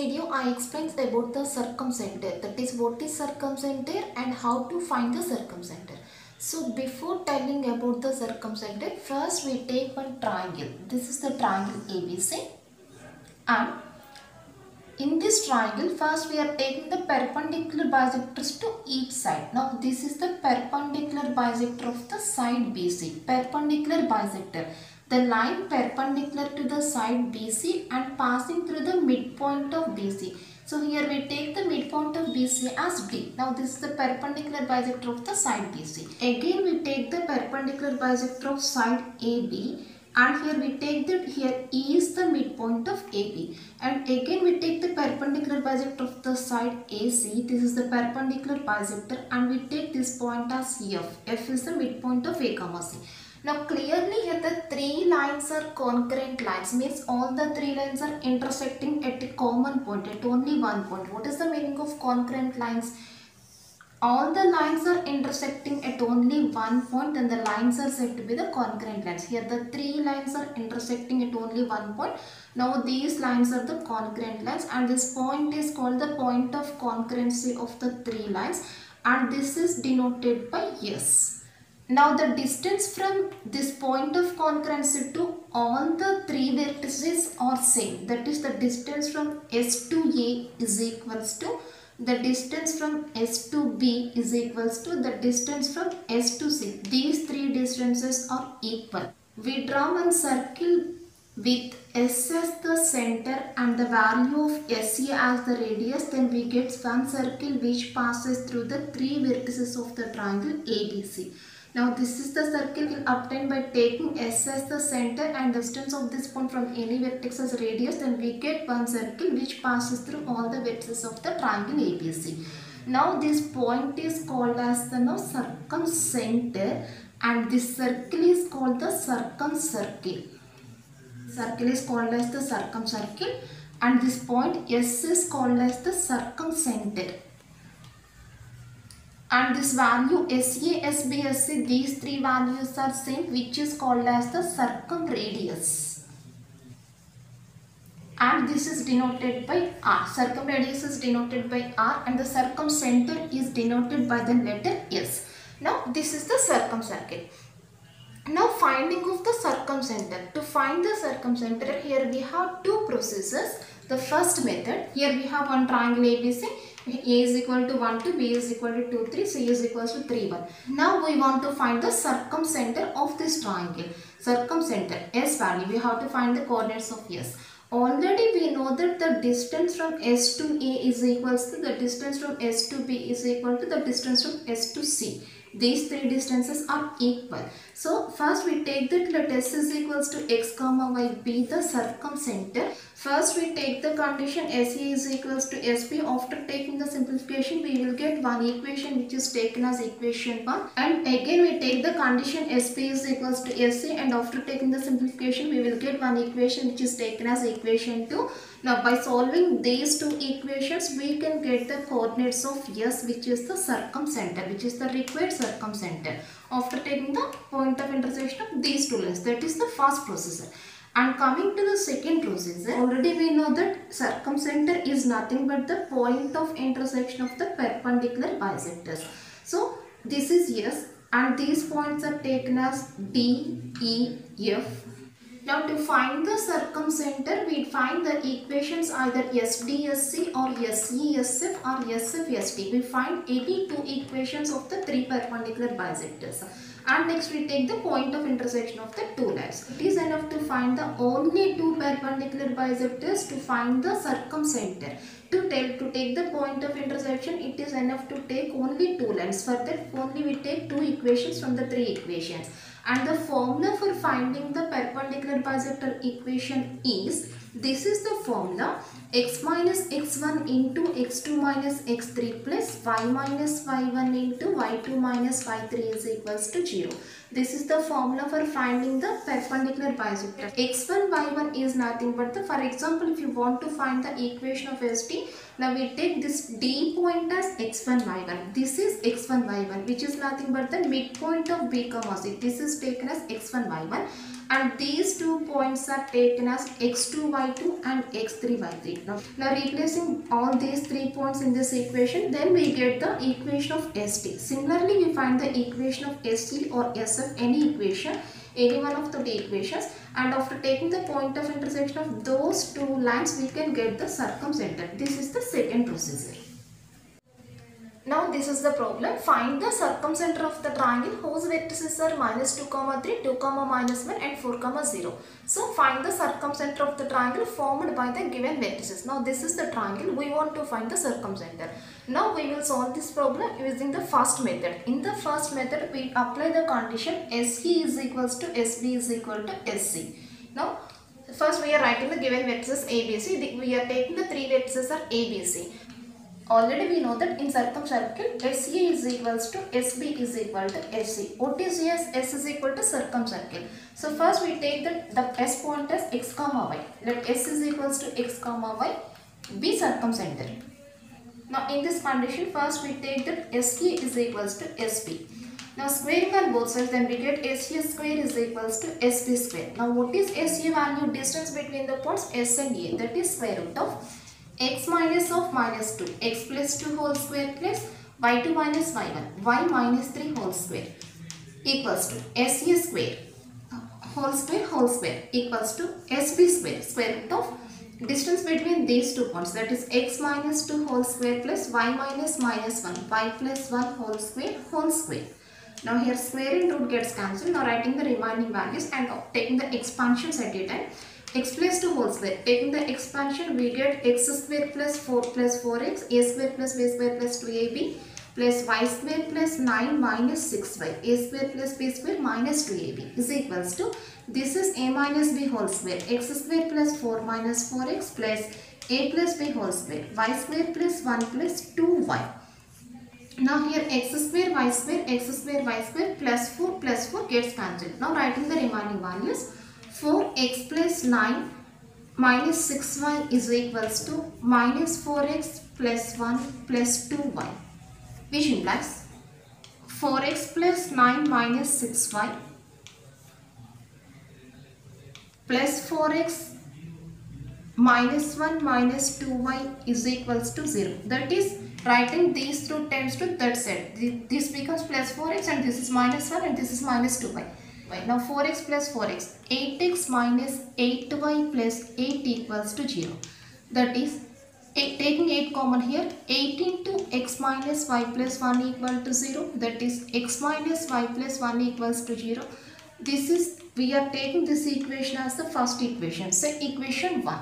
video I explained about the circumcenter, that is what is circumcenter and how to find the circumcenter. So before telling about the circumcenter, first we take one triangle. This is the triangle ABC, and in this triangle first we are taking the perpendicular bisectors to each side. Now this is the perpendicular bisector of the side BC, perpendicular bisector. The line perpendicular to the side BC and passing through the midpoint of BC. So here we take the midpoint of BC as D. Now this is the perpendicular bisector of the side BC. Again we take the perpendicular bisector of side AB, and here we take that here E is the midpoint of AB, and again we take the perpendicular bisector of the side AC. This is the perpendicular bisector, and we take this point as F. F is the midpoint of A, C. Now clearly here the three lines are concurrent lines, means all the three lines are intersecting at a common point, at only one point. What is the meaning of concurrent lines? All the lines are intersecting at only one point, and the lines are said to be the concurrent lines. Here the three lines are intersecting at only one point. Now these lines are the concurrent lines, and this point is called the point of concurrency of the three lines, and this is denoted by S. Now the distance from this point of concurrency to all the three vertices are same. That is, the distance from S to A is equals to the distance from S to B is equals to the distance from S to C. These three distances are equal. We draw one circle with S as the center and the value of SE as the radius. Then we get one circle which passes through the three vertices of the triangle ABC. Now this is the circle obtained by taking S as the center and distance of this point from any vertex as radius. Then we get one circle which passes through all the vertices of the triangle ABC. Now this point is called as the circumcenter, and this circle is called the circumcircle. Circle is called as the circumcircle, and this point S is called as the circumcenter. And this value SA, SB, SC, these three values are same, which is called as the circumradius. And this is denoted by R. Circumradius is denoted by R, and the circumcenter is denoted by the letter S. Now this is the circumcircle. Now finding of the circumcenter. To find the circumcenter, here we have two processes. The first method, here we have one triangle ABC. A is equal to 1, 2, B is equal to 2, 3, C is equal to 3, 1. Now we want to find the circumcenter of this triangle. Circumcenter, S value, we have to find the coordinates of S. Already we know that the distance from S to A is equals to the distance from S to B is equal to the distance from S to C. These three distances are equal. So first we take that let S is equals to X comma Y be the circumcenter. First we take the condition SA is equals to SB. After taking the simplification, we will get one equation which is taken as equation 1. And again we take the condition SP is equals to SC, and after taking the simplification, we will get one equation which is taken as equation 2. Now by solving these two equations, we can get the coordinates of S, which is the circumcenter, which is the required circumcenter, after taking the point of intersection of these two lines. That is the first procedure. And coming to the second procedure, already we know that circumcenter is nothing but the point of intersection of the perpendicular bisectors. So this is S, and these points are taken as D, E, F. Now to find the circumcenter, we find the equations either SDSC or SESF or SFSD. We find any two equations of the three perpendicular bisectors. And next we take the point of intersection of the two lines. It is enough to find the only two perpendicular bisectors to find the circumcenter. To take the point of intersection, it is enough to take only two lines. For that only we take two equations from the three equations. And the formula for finding the perpendicular bisector equation is, this is the formula: x minus x1 into x2 minus x3 plus y minus y1 into y2 minus y3 is equals to 0. This is the formula for finding the perpendicular bisector. x1, y1 is nothing but the, for example, if you want to find the equation of SD, Now we take this D point as x1, y1. This is x1, y1, which is nothing but the midpoint of B, C. This is taken as x1, y1. And these 2 points are taken as x2, y2 and x3, y3. Now replacing all these 3 points in this equation, then we get the equation of ST. Similarly, we find the equation of ST or SF, any equation, any one of the equations, and after taking the point of intersection of those two lines, we can get the circumcenter. This is the second procedure. Now this is the problem. Find the circumcenter of the triangle whose vertices are minus 2, 3, 2, minus 1 and 4, 0. So find the circumcenter of the triangle formed by the given vertices. Now this is the triangle. We want to find the circumcenter. Now we will solve this problem using the first method. In the first method, we apply the condition SE is equals to SB is equal to SC. Now first we are writing the given vertices ABC. We are taking the 3 vertices are ABC. Already we know that in circumcircle SE is equals to SB is equal to SC. What is S? S is equal to circumcircle. So first we take the S point as x comma y. Let S is equals to x comma y be circumcenter. Now in this condition, first we take that SE is equals to SB. Now squaring on both sides, then we get SE square is equals to SB square. Now what is SE value? Distance between the points S and A, that is square root of x minus of minus 2, x plus 2 whole square plus y2 minus y1, y minus 3 whole square equals to SE square whole square equals to SB square, square root of distance between these 2 points, that is x minus 2 whole square plus y minus minus 1, y plus 1 whole square. Now here square and root gets cancelled. Now writing the remaining values and taking the expansions at a time. X plus 2 whole square. Taking the expansion, we get x square plus 4 plus 4x, a square plus b square plus 2ab plus y square plus 9 minus 6y, a square plus b square minus 2ab is equals to, this is a minus b whole square, x square plus 4 minus 4x plus a plus b whole square, y square plus 1 plus 2y. Now here x square, y square plus 4 gets cancelled. Now writing the remaining values. 4x plus 9 minus 6y is equals to minus 4x plus 1 plus 2y, which implies 4x plus 9 minus 6y plus 4x minus 1 minus 2y is equals to 0. That is, writing these two terms to that side. This becomes plus 4x and this is minus 1 and this is minus 2y. Now 4x plus 4x, 8x minus 8y plus 8 equals to 0. That is, taking 8 common here, 8 into x minus y plus 1 equal to 0. That is, x minus y plus 1 equals to 0. This is, we are taking this equation as the first equation. So equation 1.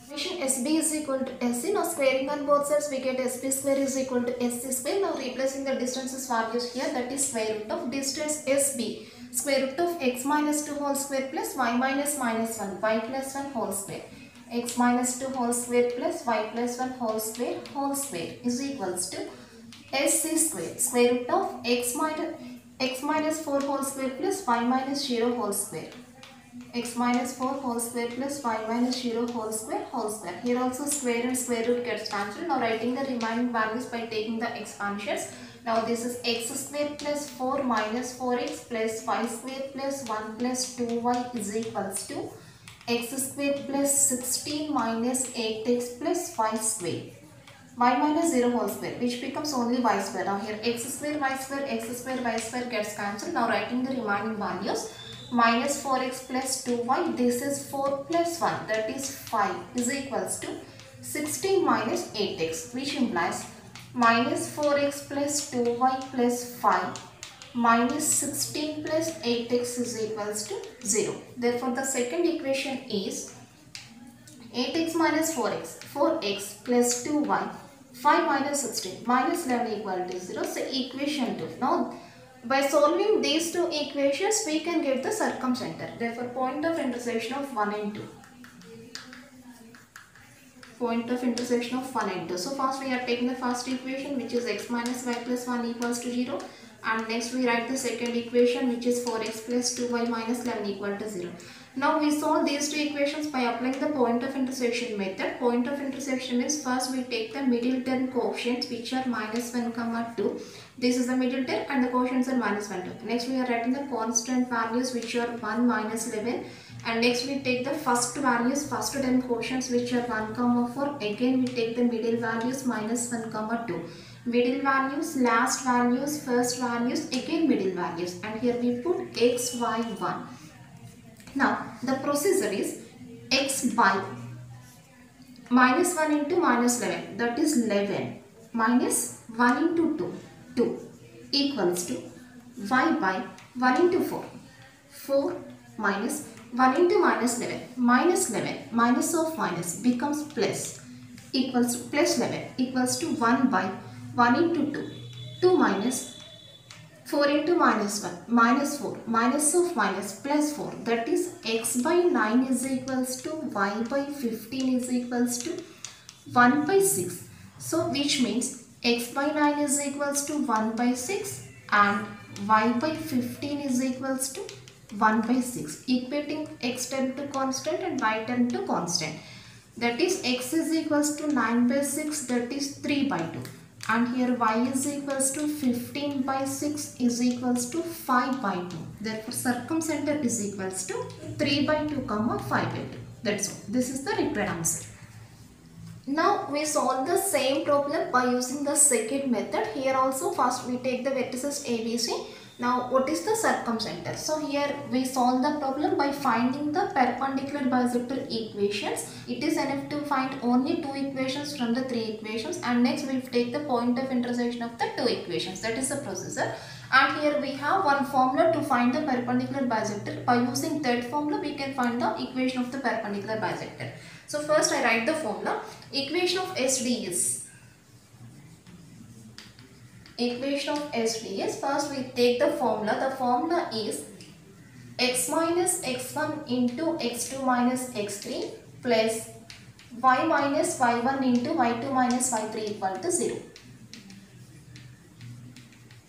Equation SB is equal to SC. Now squaring on both sides, we get SB square is equal to SC square. Now replacing the distances values here, that is square root of distance SB, square root of x minus 2 whole square plus y minus minus 1, y plus 1 whole square, x minus 2 whole square plus y plus 1 whole square is equals to SC square, square root of x minus 4 whole square plus y minus 0 whole square, x minus 4 whole square plus y minus 0 whole square. Here also square and square root gets cancelled. Now writing the remaining values by taking the expansions. Now this is x square plus 4 minus 4x plus y square plus 1 plus 2y is equals to x square plus 16 minus 8x plus y square, y minus 0 whole square, which becomes only y square. Now here x square, y square gets cancelled. Now writing the remaining values. Minus 4x plus 2y, this is 4 plus 1, that is 5 is equals to 16 minus 8x, which implies minus 4x plus 2y plus 5 minus 16 plus 8x is equals to 0. Therefore, the second equation is 8x minus 4x plus 2y, 5 minus 16 minus 11 equal to 0. So, equation 2. Now, by solving these two equations, we can get the circumcenter. Therefore, point of intersection of 1 and 2. Point of intersection of 1 and 2. So, first we are taking the first equation, which is x minus y plus 1 equals to 0. And next we write the second equation, which is 4x plus 2y minus 11 equal to 0. Now we solve these two equations by applying the point of intersection method. Point of intersection means first we take the middle term coefficients which are minus 1 comma 2. This is the middle term and the coefficients are minus 1 2. Next we are writing the constant values which are 1 minus 11, and next we take the first values, first term coefficients which are 1 comma 4. Again we take the middle values minus 1 comma 2. Middle values, last values, first values, again middle values, and here we put x, y, 1. Now the procedure is x by minus 1 into minus 11, that is 11, minus 1 into 2 equals to y by 1 into 4 minus 1 into minus 11 minus of minus becomes plus, equals to plus 11 equals to 1 by 1 into 2 minus 4 into minus 1 minus 4 minus of minus plus 4, that is x by 9 is equals to y by 15 is equals to 1 by 6. So which means x by 9 is equals to 1 by 6 and y by 15 is equals to 1 by 6, equating x term to constant and y term to constant. That is x is equals to 9 by 6, that is 3 by 2. And here y is equals to 15 by 6 is equals to 5 by 2. Therefore circumcenter is equals to 3 by 2 comma 5 by 2. That's all. This is the required answer. Now we solve the same problem by using the second method. Here also first we take the vertices ABC. Now what is the circumcenter? So here we solve the problem by finding the perpendicular bisector equations. It is enough to find only two equations from the three equations, and next we will take the point of intersection of the two equations. That is the procedure. And here we have one formula to find the perpendicular bisector. By using that formula we can find the equation of the perpendicular bisector. So first I write the formula. Equation of SD is first we take the formula. The formula is x minus x1 into x2 minus x3 plus y minus y1 into y2 minus y3 equal to 0.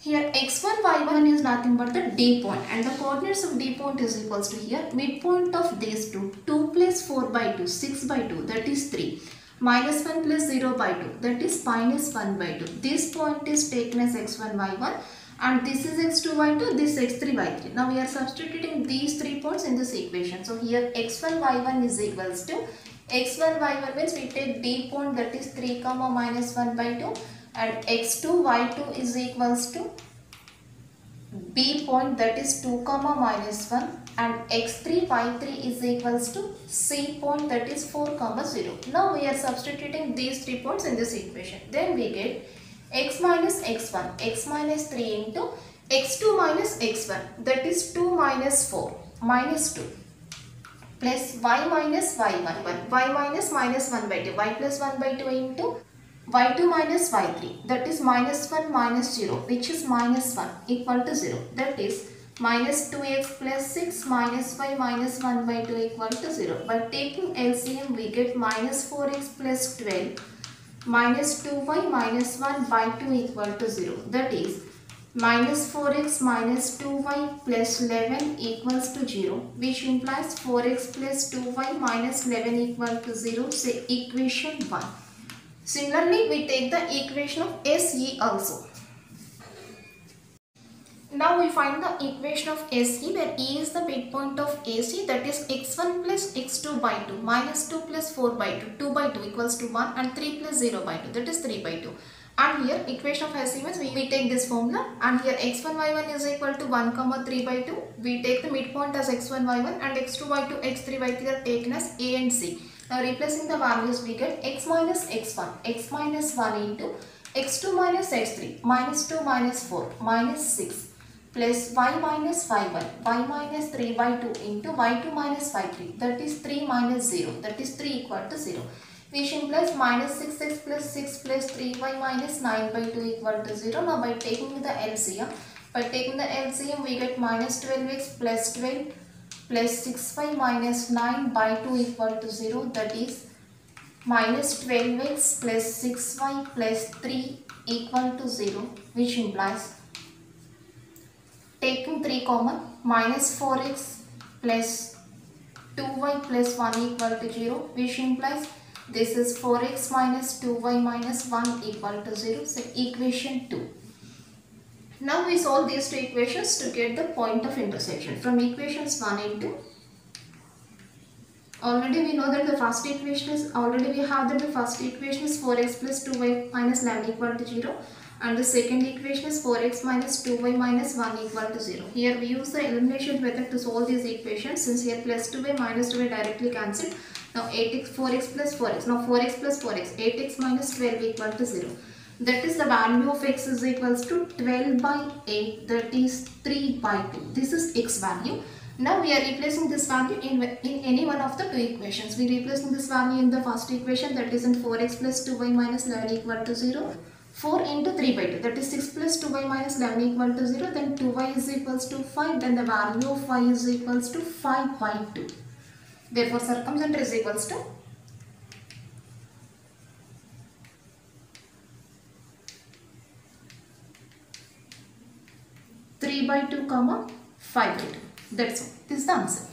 Here x1 y1 is nothing but the D point, and the coordinates of D point is equals to here midpoint of these two, 2 plus 4 by 2, 6 by 2, that is 3. Minus 1 plus 0 by 2, that is minus 1 by 2. This point is taken as x1 y1 and this is x2 y2, this x3 y3. Now we are substituting these 3 points in this equation. So here x1 y1 is equals to x1 y1 means we take D point, that is 3 comma minus 1 by 2, and x2 y2 is equals to B point, that is 2 comma minus 1, and x3 y3 is equals to C point, that is 4 comma 0. Now we are substituting these 3 points in this equation. Then we get x minus x1, x minus 3 into x2 minus x1, that is 2 minus 4 minus 2 plus y minus y1, y minus minus 1 by 2, y plus 1 by 2 into y2 minus y3, that is minus 1 minus 0, which is minus 1 equal to 0, that is minus 2x plus 6 minus y minus 1 by 2 equal to 0. By taking LCM we get minus 4x plus 12 minus 2y minus 1 by 2 equal to 0, that is minus 4x minus 2y plus 11 equals to 0, which implies 4x plus 2y minus 11 equal to 0. Say equation 1. Similarly, we take the equation of SE also. Now we find the equation of SE where E is the midpoint of AC, that is x1 plus x2 by 2 minus 2 plus 4 by 2, 2 by 2 equals to 1, and 3 plus 0 by 2, that is 3 by 2. And here equation of SE means we take this formula, and here x1 y1 is equal to 1 comma 3 by 2. We take the midpoint as x1 y1 and x2 y2 x3 y3 are taken as A and C. Now replacing the values we get x minus x1, x minus 1 into x2 minus x3, minus 2 minus 4, minus 6 plus y minus y1, y minus 3 by 2 into y2 minus y3, that is 3 minus 0, that is 3 equal to 0, which implies minus 6x plus 6 plus 3y minus 9 by 2 equal to 0. Now by taking the LCM, we get minus 12x plus 12 plus 6y minus 9 by 2 equal to 0, that is minus 12x plus 6y plus 3 equal to 0, which implies taking 3 common minus 4x plus 2y plus 1 equal to 0, which implies this is 4x minus 2y minus 1 equal to 0. So equation 2. Now we solve these two equations to get the point of intersection. From equations 1 and 2, already we know that the first equation is, already we have that the first equation is 4x plus 2y minus 11 equal to 0. And the second equation is 4x minus 2y minus 1 equal to 0. Here we use the elimination method to solve these equations, since here plus 2y minus 2y directly cancelled. Now 8x, 4x plus 4x. Now 4x plus 4x, 8x minus 12 equal to 0. That is the value of x is equals to 12 by 8, that is 3 by 2. This is x value. Now we are replacing this value in any one of the two equations. We are replacing this value in the first equation, that is in 4x plus 2y minus 11 equal to 0. 4 into 3 by 2, that is 6 plus 2y minus 11 equal to 0. Then 2y is equals to 5. Then the value of y is equals to 5 by 2. Therefore circumcenter is equals to 3 by 2 comma 5 by 2. That's all. This is the answer.